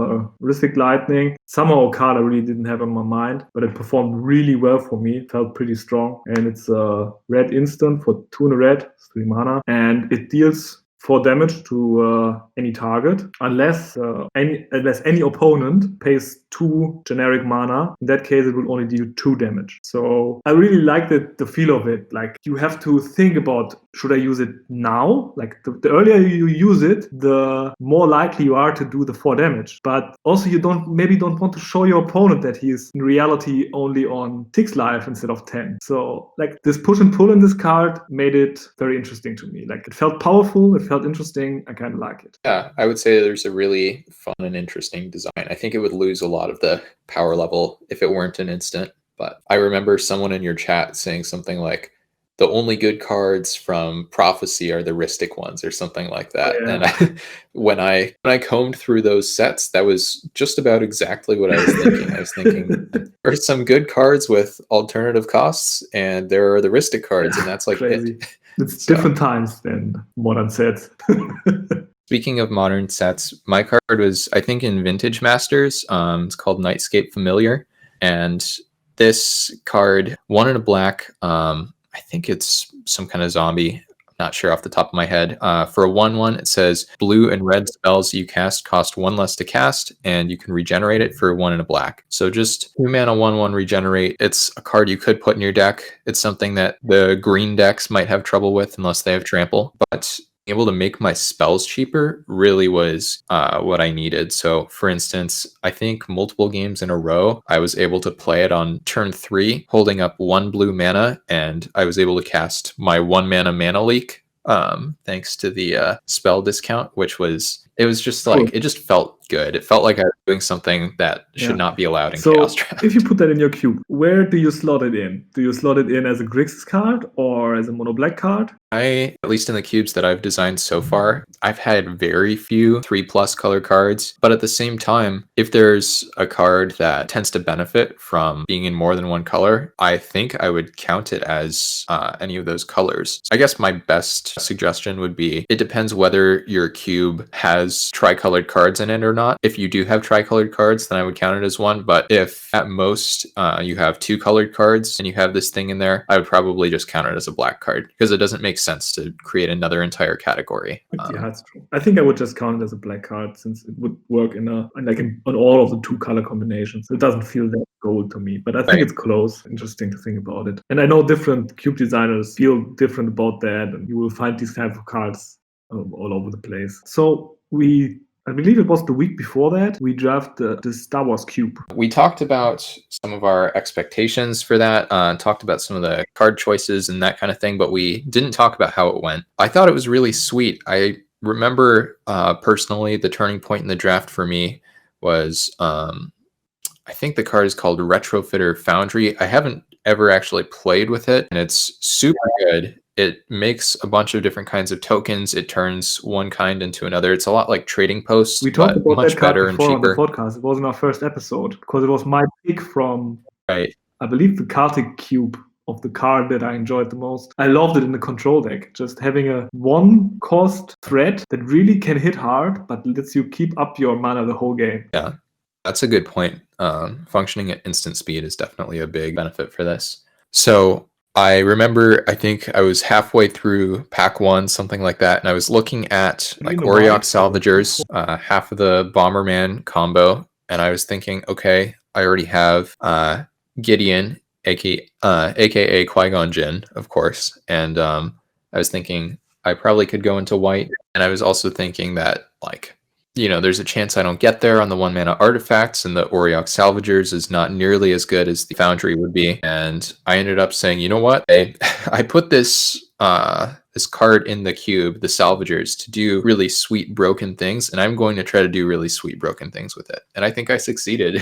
Rhystic Lightning. Somehow a card I really didn't have on my mind, but it performed really well for me. It felt pretty strong. And it's a red instant for 2 and a red, 3 mana. And it deals 4 damage to any target, unless any opponent pays 2 generic mana. In that case, it will only deal 2 damage. So I really like the feel of it. Like, you have to think about, should I use it now? Like, the earlier you use it, the more likely you are to do the 4 damage. But also, you don't want to show your opponent that he is in reality only on 6 life instead of 10. So like, this push and pull in this card made it very interesting to me. Like, it felt powerful, it felt interesting. I kind of like it. Yeah, I would say there's a really fun and interesting design. I think it would lose a lot of the power level if it weren't an instant. But I remember someone in your chat saying something like, the only good cards from Prophecy are the Rhystic ones, or something like that. Oh, yeah. And when I combed through those sets, that was just about exactly what I was thinking. I was thinking, there are some good cards with alternative costs, and there are the Rhystic cards, and that's like crazy. it. It's different times than modern sets. Speaking of modern sets, my card was, I think, in Vintage Masters. It's called Nightscape Familiar. And this card, 1 and a black, I think it's some kind of zombie. I'm not sure off the top of my head. For a 1/1, it says blue and red spells you cast cost 1 less to cast, and you can regenerate it for 1 and a black. So just 2 mana 1/1 regenerate. It's a card you could put in your deck. It's something that the green decks might have trouble with unless they have trample. But able to make my spells cheaper really was what I needed. So for instance, I think multiple games in a row, I was able to play it on turn 3, holding up 1 blue mana, and I was able to cast my 1 mana leak thanks to the spell discount, which was, it was just like, it just felt good. It felt like I was doing something that should not be allowed in Chaos Draft. If you put that in your cube, where do you slot it in? Do you slot it in as a Grixis card or as a mono black card? At least in the cubes that I've designed so far, I've had very few 3+ color cards. But at the same time, if there's a card that tends to benefit from being in more than one color, I think I would count it as any of those colors. I guess my best suggestion would be, it depends whether your cube has tricolored cards in it or not. If you do have tricolored cards, then I would count it as one. But if at most you have 2 colored cards and you have this thing in there, I would probably just count it as a black card, because it doesn't make sense to create another entire category. Yeah, that's true. I think I would just count it as a black card, since it would work on all of the 2 color combinations. It doesn't feel that gold to me, but I think it's close. Interesting to think about it. And I know different cube designers feel different about that, and you will find these type of cards all over the place. So I believe it was the week before that, we drafted the Star Wars cube. We talked about some of our expectations for that, talked about some of the card choices and that kind of thing, but we didn't talk about how it went. I thought it was really sweet. I remember personally, the turning point in the draft for me was, I think the card is called Retrofitter Foundry. I haven't ever actually played with it, and it's super good. It makes a bunch of different kinds of tokens. It turns one kind into another. It's a lot like Trading Post, we talked about much that card better and before cheaper. on the podcast. It was in our first episode, because it was my pick from, I believe, the Cr4ckSh07 cube of the card that I enjoyed the most. I loved it in the control deck. Just having a 1-cost threat that really can hit hard, but lets you keep up your mana the whole game. Yeah, that's a good point. Functioning at instant speed is definitely a big benefit for this. So I remember, I think I was halfway through pack 1, something like that, and I was looking at like Auriok Salvagers, half of the Bomberman combo, and I was thinking, okay, I already have Gideon, aka Qui-Gon Jinn, of course, and I was thinking I probably could go into white, and I was also thinking that, like, you know, there's a chance I don't get there on the 1 mana artifacts, and the Auriok Salvagers is not nearly as good as the Foundry would be. And I ended up saying, you know what? I put this this card in the cube, the Salvagers, to do really sweet broken things, and I'm going to try to do really sweet broken things with it. And I think I succeeded.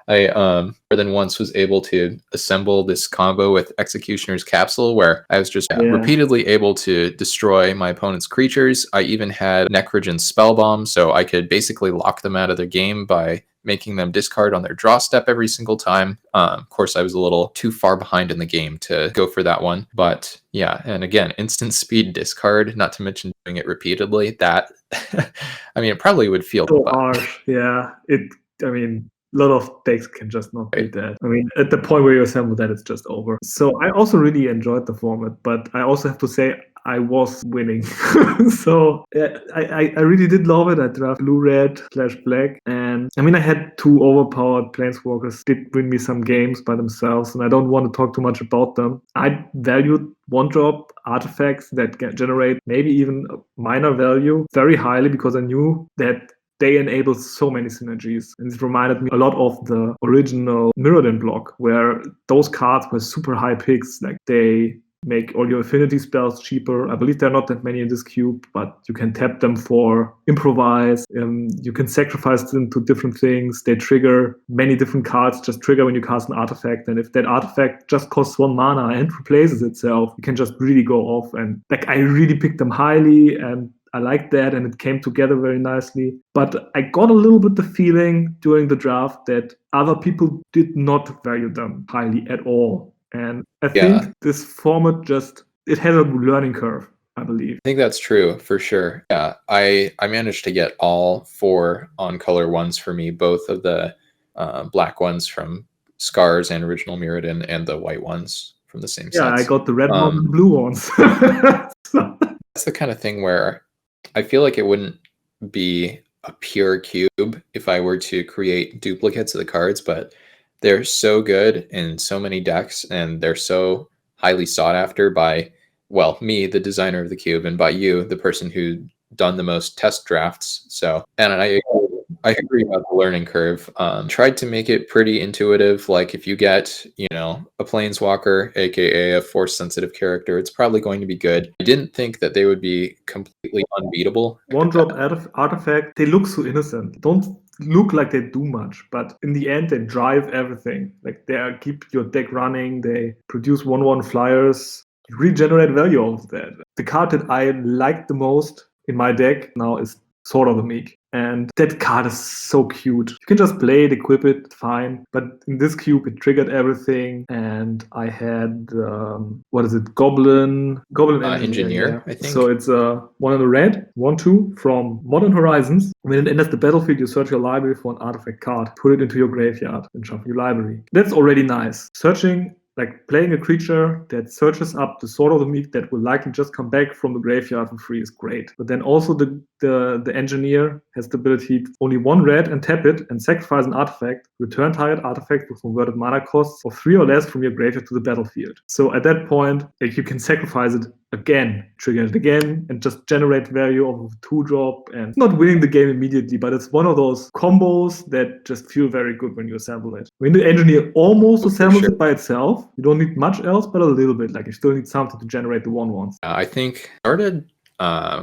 I more than once was able to assemble this combo with Executioner's Capsule, where I was just repeatedly able to destroy my opponent's creatures. I even had Necrogen Spellbomb, so I could basically lock them out of their game by making them discard on their draw step every single time. Of course, I was a little too far behind in the game to go for that one. But yeah, and again, instant speed discard, not to mention doing it repeatedly, that, I mean, it probably would feel so harsh. Yeah, I mean, a lot of decks can just not beat that. I mean, at the point where you assemble that, it's just over. So I also really enjoyed the format, but I also have to say I was winning. So yeah, I really did love it. I drafted blue-red/black, and I mean, I had two overpowered planeswalkers did win me some games by themselves, and I don't want to talk too much about them. I valued one-drop artifacts that can generate maybe even a minor value very highly because I knew that they enable so many synergies. And it reminded me a lot of the original Mirrodin block, where those cards were super high picks. Like they make all your affinity spells cheaper. I believe there are not that many in this cube, but you can tap them for improvise. You can sacrifice them to different things. They trigger many different cards, just trigger when you cast an artifact. And if that artifact just costs 1 mana and replaces itself, you can just really go off. And like I really picked them highly, and I liked that, and it came together very nicely. But I got a little bit the feeling during the draft that other people did not value them highly at all. And I think this format it has a learning curve, I believe. I think that's true for sure. Yeah, I managed to get all 4 on-color ones for me, both of the black ones from Scars and Original Mirrodin, and the white ones from the same sets. Yeah, I got the red ones and blue ones. That's the kind of thing where I feel like it wouldn't be a pure cube if I were to create duplicates of the cards, but they're so good in so many decks, and they're so highly sought after by, well, me, the designer of the cube, and by you, the person who done the most test drafts. So, and I agree about the learning curve. Tried to make it pretty intuitive. Like if you get, a planeswalker, aka a force sensitive character, it's probably going to be good. I didn't think that they would be completely unbeatable. One-drop artifact, they look so innocent. Don't look like they do much, but in the end they drive everything. Like they keep your deck running, they produce 1/1 flyers, you regenerate value of that. The card that I like the most in my deck now is Sword of the Meek. And that card is so cute. You can just play it, equip it, fine. But in this cube, it triggered everything. And I had, Goblin Engineer, yeah. I think. So it's 1 in the red, 1/2 from Modern Horizons. When it enters the battlefield, you search your library for an artifact card, put it into your graveyard, and shuffle your library. That's already nice. Searching, like playing a creature that searches up the Sword of the Meek that will likely just come back from the graveyard for free is great. But then also the engineer has the ability to only 1 red and tap it and sacrifice an artifact, return target artifact with converted mana costs of 3 or less from your graveyard to the battlefield. So at that point, like, you can sacrifice it again, trigger it again, and just generate value of a 2-drop, and not winning the game immediately, but it's one of those combos that just feel very good when you assemble it. When the engineer almost assembles it by itself, you don't need much else, but a little bit. Like you still need something to generate the 1/1s. I think started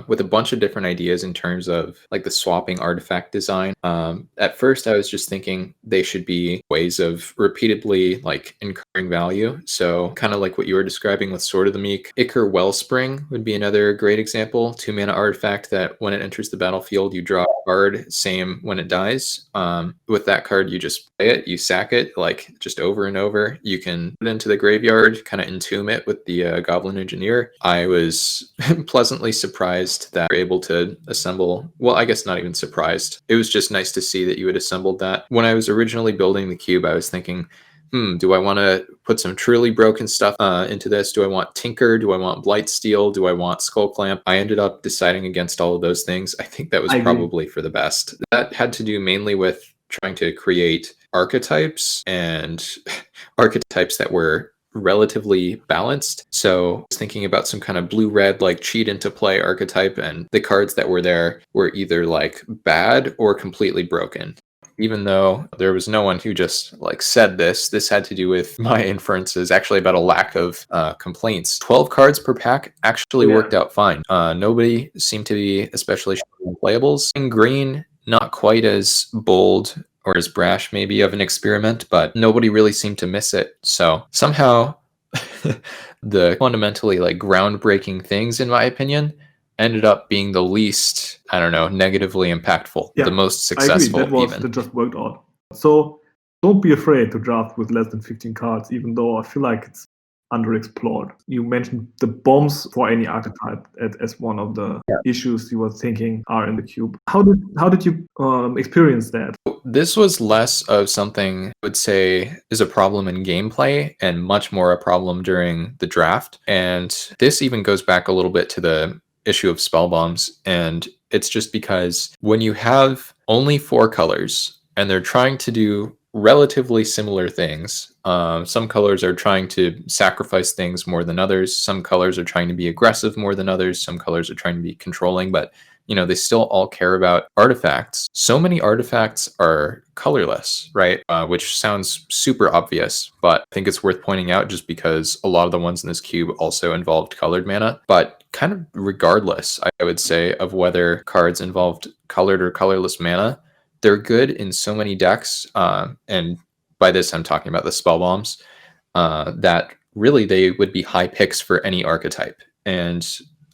with a bunch of different ideas in terms of like the swapping artifact design. At first, I was just thinking they should be ways of repeatedly like incurring value. So kind of like what you were describing with Sword of the Meek. Ichor Wellspring would be another great example. 2-mana artifact that when it enters the battlefield, you draw a card, same when it dies. With that card, you just play it, you sack it like just over and over. You can put it into the graveyard, kind of entomb it with the Goblin Engineer. I was pleasantly surprised that you're able to assemble, well, I guess not even surprised. It was just nice to see that you had assembled that. When I was originally building the cube, I was thinking, do I want to put some truly broken stuff into this? Do I want Tinker? Do I want Blightsteel? Do I want Skull Clamp? I ended up deciding against all of those things. I think that was probably for the best. That had to do mainly with trying to create archetypes and archetypes that were relatively balanced. So I was thinking about some kind of blue-red like cheat into play archetype, and the cards that were there were either like bad or completely broken. Even though there was no one who just like said this had to do with my inferences, actually about a lack of complaints. 12 cards per pack actually worked out fine. Nobody seemed to be especially short on playables. In green, not quite as bold or as brash maybe of an experiment, but nobody really seemed to miss it. So somehow the fundamentally like groundbreaking things, in my opinion, ended up being the least, I don't know, negatively impactful, the most successful. I agree. That just worked out. So don't be afraid to draft with less than 15 cards, even though I feel like it's underexplored. You mentioned the bombs for any archetype as one of the issues you were thinking are in the cube. How did you experience that? This was less of something I would say is a problem in gameplay and much more a problem during the draft. And this even goes back a little bit to the issue of spell bombs. And it's just because when you have only 4 colors and they're trying to do relatively similar things, some colors are trying to sacrifice things more than others. Some colors are trying to be aggressive more than others. Some colors are trying to be controlling, but they still all care about artifacts. So many artifacts are colorless, right? Which sounds super obvious, but I think it's worth pointing out just because a lot of the ones in this cube also involved colored mana. But kind of regardless, I would say, of whether cards involved colored or colorless mana, they're good in so many decks. And by this, I'm talking about the spell bombs, that really they would be high picks for any archetype. And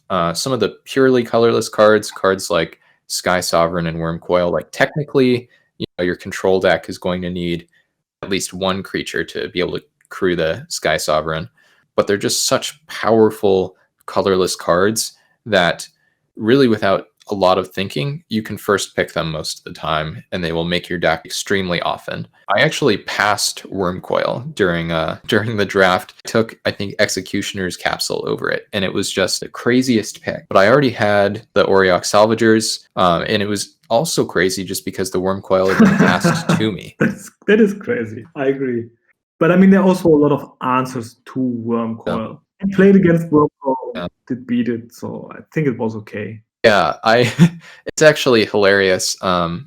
some of the purely colorless cards like Sky Sovereign and Wormcoil, like technically, your control deck is going to need at least one creature to be able to crew the Sky Sovereign. But they're just such powerful colorless cards that really without a lot of thinking, you can first pick them most of the time, and they will make your deck extremely often. I actually passed Wormcoil during the draft. I took, I think, Executioner's Capsule over it, and it was just the craziest pick. But I already had the Auriok Salvagers, and it was also crazy just because the Wormcoil had been passed to me. That is crazy. I agree. But I mean, there are also a lot of answers to Wormcoil. I played against Wormcoil, did beat it, so I think it was okay. Yeah, it's actually hilarious. I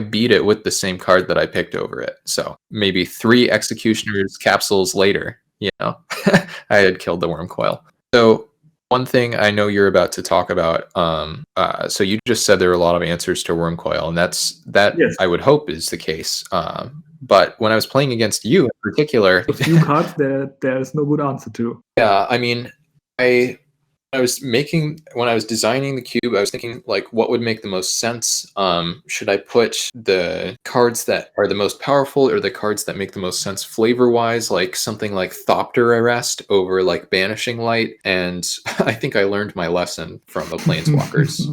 beat it with the same card that I picked over it. So maybe 3 Executioner's Capsules later, I had killed the Wormcoil. So one thing I know you're about to talk about, so you just said there are a lot of answers to Wormcoil, and that yes. I would hope is the case. But when I was playing against you in particular, a few cards there's no good answer to. Yeah, I mean, when I was designing the cube, I was thinking, like, what would make the most sense? Should I put the cards that are the most powerful or the cards that make the most sense flavor-wise, like something like Thopter Arrest over like Banishing Light? And I think I learned my lesson from the Planeswalkers.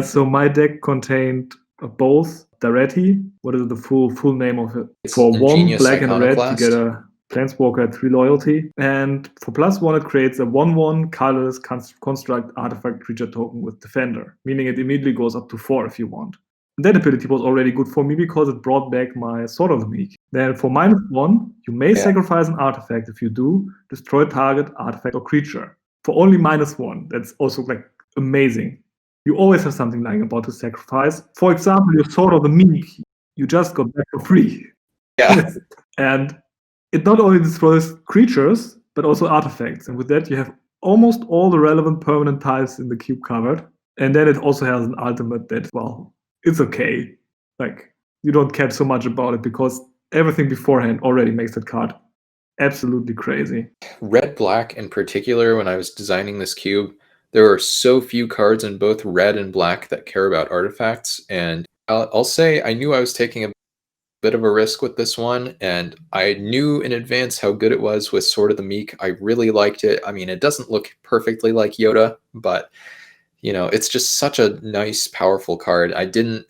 So my deck contained both Daretti. What is the full name of it? It's for 1 black and red, Iconoclast. you get a Planeswalker at 3 loyalty, and for +1 it creates a 1/1 colorless construct artifact creature token with Defender, meaning it immediately goes up to 4 if you want. And that ability was already good for me because it brought back my Sword of the Meek. Then for -1, you may sacrifice an artifact. If you do, destroy target artifact or creature. For only -1, that's also like amazing. You always have something lying about to sacrifice. For example, your Sword of the Meek, you just got back for free. Yeah. And it not only destroys creatures, but also artifacts. And with that, you have almost all the relevant permanent types in the cube covered. And then it also has an ultimate that, well, it's okay. Like, you don't care so much about it because everything beforehand already makes that card absolutely crazy. Red-black in particular, when I was designing this cube, there are so few cards in both red and black that care about artifacts. And I'll say I knew I was taking a bit of a risk with this one, and I knew in advance how good it was with Sword of the Meek. I really liked it. I mean, it doesn't look perfectly like Yoda, but it's just such a nice, powerful card. I didn't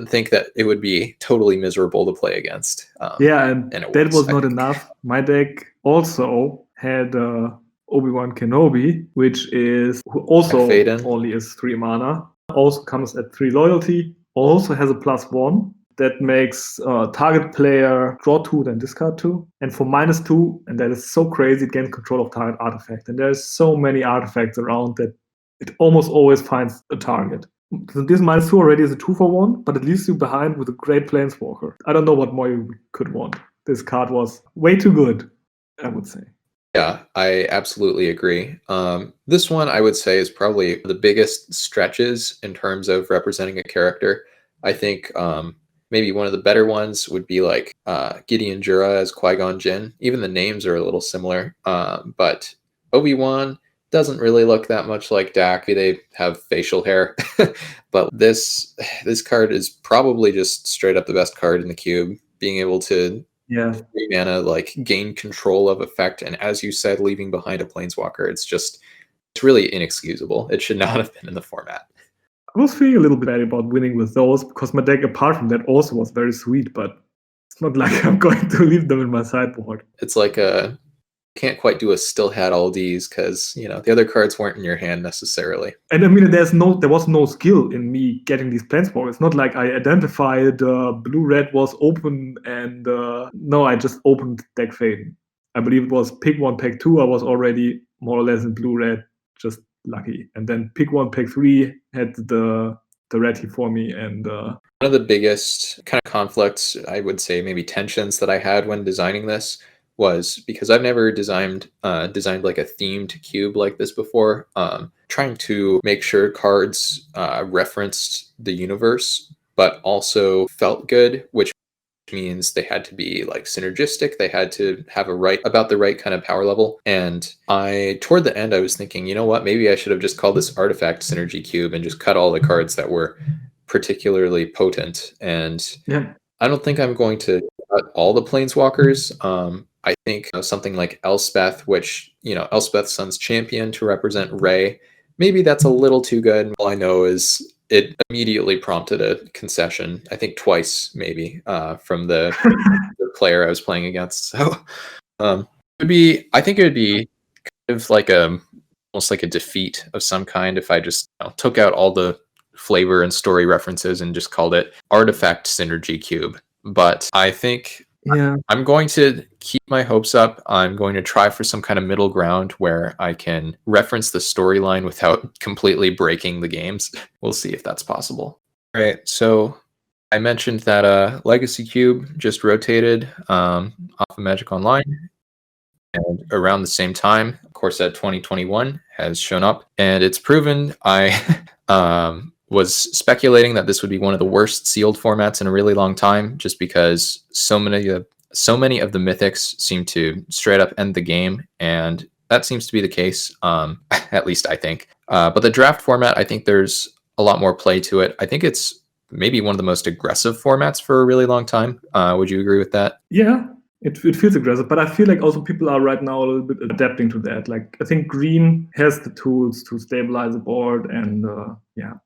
think that it would be totally miserable to play against. And that was not enough. My deck also had Obi-Wan Kenobi, which is also only is 3 mana, also comes at 3 loyalty, also has a +1. That makes target player draw 2, then discard 2. And for -2, and that is so crazy, it gains control of target artifact. And there's so many artifacts around that it almost always finds a target. So this -2 already is a 2-for-1, but it leaves you behind with a great Planeswalker. I don't know what more you could want. This card was way too good, I would say. Yeah, I absolutely agree. This one, I would say, is probably the biggest stretches in terms of representing a character. I think maybe one of the better ones would be like Gideon Jura as Qui-Gon Jinn. Even the names are a little similar. But Obi-Wan doesn't really look that much like Dak. They have facial hair, but this card is probably just straight up the best card in the cube. Being able to 3 mana like gain control of effect, and as you said, leaving behind a planeswalker, it's really inexcusable. It should not have been in the format. I was feeling a little bit bad about winning with those because my deck, apart from that, also was very sweet, but it's not like I'm going to leave them in my sideboard. It's like can't quite do a still had all these because the other cards weren't in your hand necessarily. And I mean, there was no skill in me getting these planeswalkers. It's not like I identified blue-red was open and no, I just opened deck fade. I believe it was pick 1, pick 2. I was already more or less in blue-red, just lucky. And then pick 1, pick 3 had the red for me. And one of the biggest kind of conflicts, I would say maybe tensions that I had when designing this was because I've never designed like a themed cube like this before. Trying to make sure cards referenced the universe, but also felt good, which means they had to be like synergistic. They had to have about the right kind of power level. And toward the end, I was thinking, you know what, maybe I should have just called this Artifact Synergy Cube and just cut all the cards that were particularly potent. And I don't think I'm going to cut all the planeswalkers. I think something like Elspeth, which, Elspeth Sun's Champion to represent Ray, maybe that's a little too good. All I know is it immediately prompted a concession, I think twice maybe, from the player I was playing against. So I think it would be kind of like almost like a defeat of some kind if I just took out all the flavor and story references and just called it Artifact Synergy Cube. But I think I'm going to keep my hopes up. I'm going to try for some kind of middle ground where I can reference the storyline without completely breaking the games. We'll see if that's possible. All right, so I mentioned that Legacy Cube just rotated off of Magic Online. And around the same time, Core Set 2021 has shown up. And it's proven I was speculating that this would be one of the worst sealed formats in a really long time, just because so many of the mythics seem to straight up end the game, and that seems to be the case, at least I think. But the draft format, I think there's a lot more play to it. I think it's maybe one of the most aggressive formats for a really long time. Would you agree with that? Yeah. It feels aggressive, but I feel like also people are right now a little bit adapting to that. Like, I think green has the tools to stabilize the board, and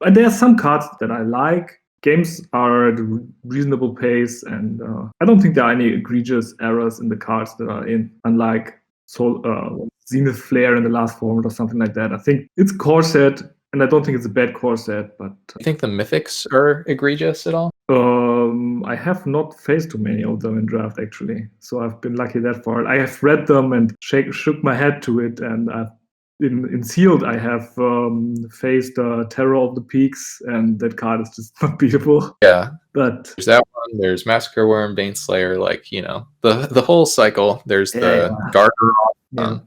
and there are some cards that I like. Games are at a reasonable pace, and I don't think there are any egregious errors in the cards that are in, unlike Zenith Flare in the last format or something like that. I think it's core set, and I don't think it's a bad core set. But you think the mythics are egregious at all? I have not faced too many of them in draft, actually. So I've been lucky that far. I have read them and shook my head to it. And in Sealed, I have faced Terror of the Peaks, and that card is just not beatable. Yeah. But there's that one. There's Massacre Worm, Baneslayer, the whole cycle. There's the Garter.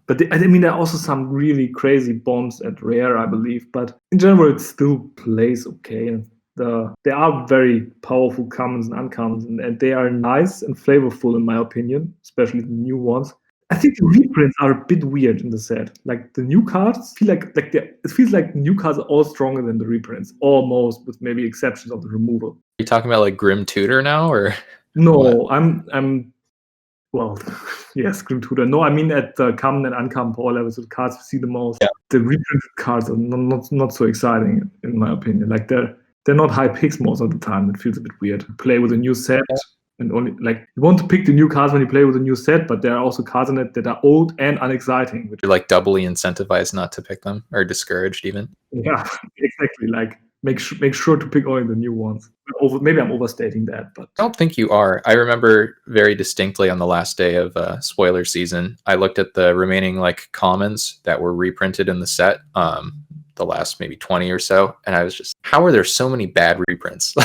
But there are also some really crazy bombs at rare, I believe. But in general, it still plays okay. There are very powerful commons and uncommons, and they are nice and flavorful in my opinion, especially the new ones. I think the reprints are a bit weird in the set. Like the new cards feel it feels like new cards are all stronger than the reprints, almost, with maybe exceptions of the removal. Are you talking about like Grim Tutor now, or no? What? Well, yes, Grim Tutor. No, I mean at the common and uncommon power levels of cards we see the most. Yeah. The reprinted cards are not so exciting in my opinion. Like they're not high picks most of the time. It feels a bit weird to play with a new set, and only you want to pick the new cards when you play with a new set, but there are also cards in it that are old and unexciting. You're like doubly incentivized not to pick them, or discouraged even. Yeah, exactly. Like make sure to pick only the new ones. Maybe I'm overstating that, but I don't think you are. I remember very distinctly on the last day of spoiler season, I looked at the remaining commons that were reprinted in the set. The last maybe 20 or so, and I was just, how are there so many bad reprints?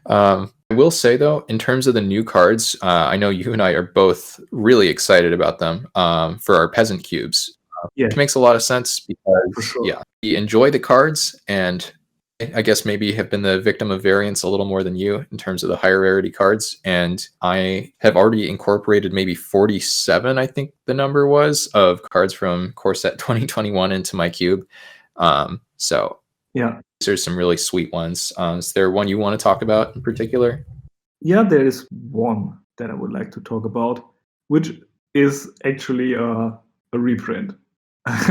I will say though, in terms of the new cards, I know you and I are both really excited about them for our peasant cubes, which makes a lot of sense because we enjoy the cards, and I guess maybe have been the victim of variance a little more than you in terms of the higher rarity cards. And I have already incorporated maybe 47, I think the number was, of cards from core set 2021 into my cube. So Yeah. these are some really sweet ones. Is there one you want to talk about in particular? Yeah, there is one that I would like to talk about, which is actually a reprint,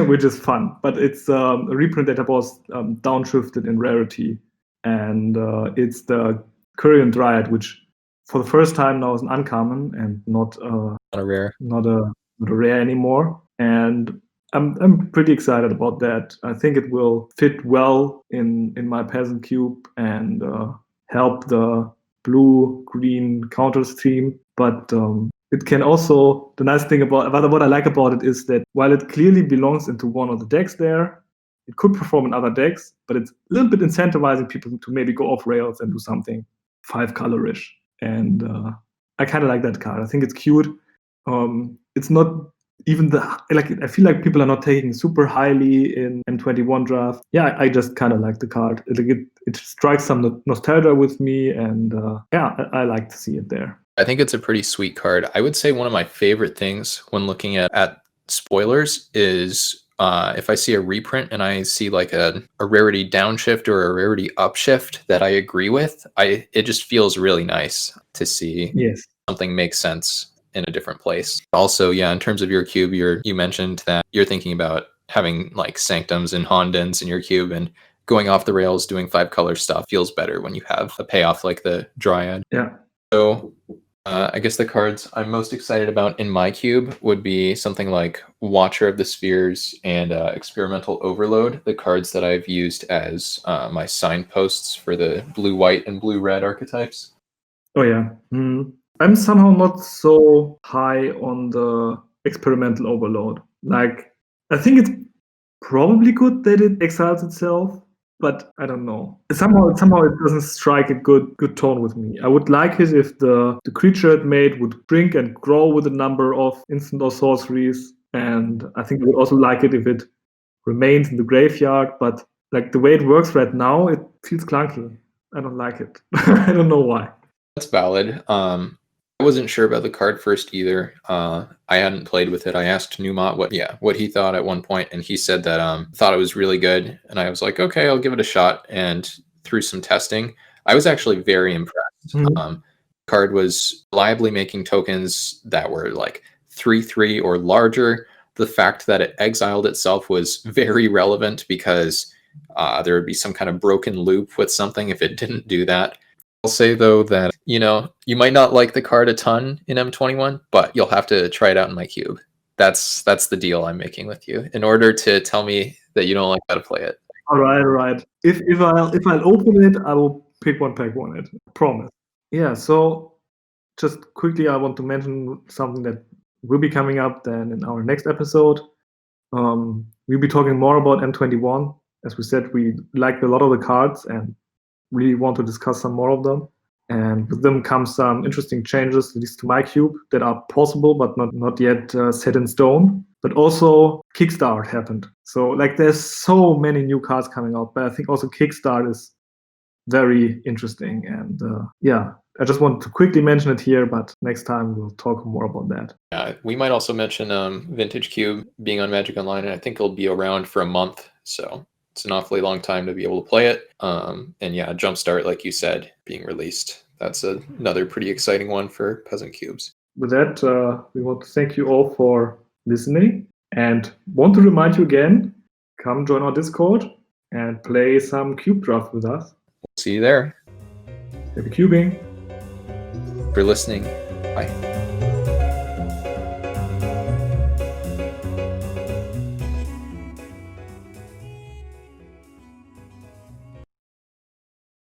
which is fun. But it's a reprint that was downshifted in rarity. And it's the Korean Dryad, which for the first time now is an uncommon and not a rare. Not a rare anymore. And I'm pretty excited about that. I think it will fit well in my peasant cube and help the blue-green counters team. But it can also, the nice thing about what I like about it is that while it clearly belongs into one of the decks there, it could perform in other decks, but it's a little bit incentivizing people to maybe go off rails and do something 5-colorish. And I kind of like that card. I think it's cute. It's not even I feel like people are not taking super highly in M21 draft. Yeah, I just kind of like the card. It strikes some nostalgia with me, and I like to see it there. I think it's a pretty sweet card. I would say one of my favorite things when looking at spoilers is if I see a reprint and I see like a rarity downshift or a rarity upshift that I agree with, it just feels really nice to see something make sense in a different place. Also, yeah, in terms of your cube, you mentioned that you're thinking about having like sanctums and Hondens in your cube, and going off the rails, doing 5-color stuff feels better when you have a payoff like the Dryad. Yeah. So I guess the cards I'm most excited about in my cube would be something like Watcher of the Spheres and Experimental Overload, the cards that I've used as my signposts for the blue-white and blue-red archetypes. Oh, yeah. I'm somehow not so high on the Experimental Overload. Like, I think it's probably good that it exiles itself, but I don't know. Somehow it doesn't strike a good tone with me. I would like it if the creature it made would shrink and grow with a number of instant or sorceries, and I think I would also like it if it remains in the graveyard, but like the way it works right now, it feels clunky. I don't like it. I don't know why. That's valid. I wasn't sure about the card first either. I hadn't played with it. I asked Newmont what he thought at one point, and he said that thought it was really good. And I was like, okay, I'll give it a shot. And through some testing, I was actually very impressed. Card was reliably making tokens that were like 3/3 or larger. The fact that it exiled itself was very relevant because there would be some kind of broken loop with something if it didn't do that. I'll say, though, that, you might not like the card a ton in M21, but you'll have to try it out in my cube. That's the deal I'm making with you in order to tell me that you don't like how to play it. All right. If I'll open it, I will pick one it. Promise. Yeah, so just quickly, I want to mention something that will be coming up then in our next episode. We'll be talking more about M21. As we said, we liked a lot of the cards and really want to discuss some more of them. And with them comes some interesting changes, at least to my cube, that are possible but not yet set in stone. But also Kickstart happened. So like there's so many new cards coming out, but I think also Kickstart is very interesting. And I just wanted to quickly mention it here, but next time we'll talk more about that. Yeah, we might also mention Vintage Cube being on Magic Online, and I think it'll be around for a month. So it's an awfully long time to be able to play it. And yeah, Jumpstart, like you said, being released. That's another pretty exciting one for Peasant Cubes. With that, we want to thank you all for listening and want to remind you again, come join our Discord and play some cube draft with us. See you there. Happy cubing. For listening. Bye.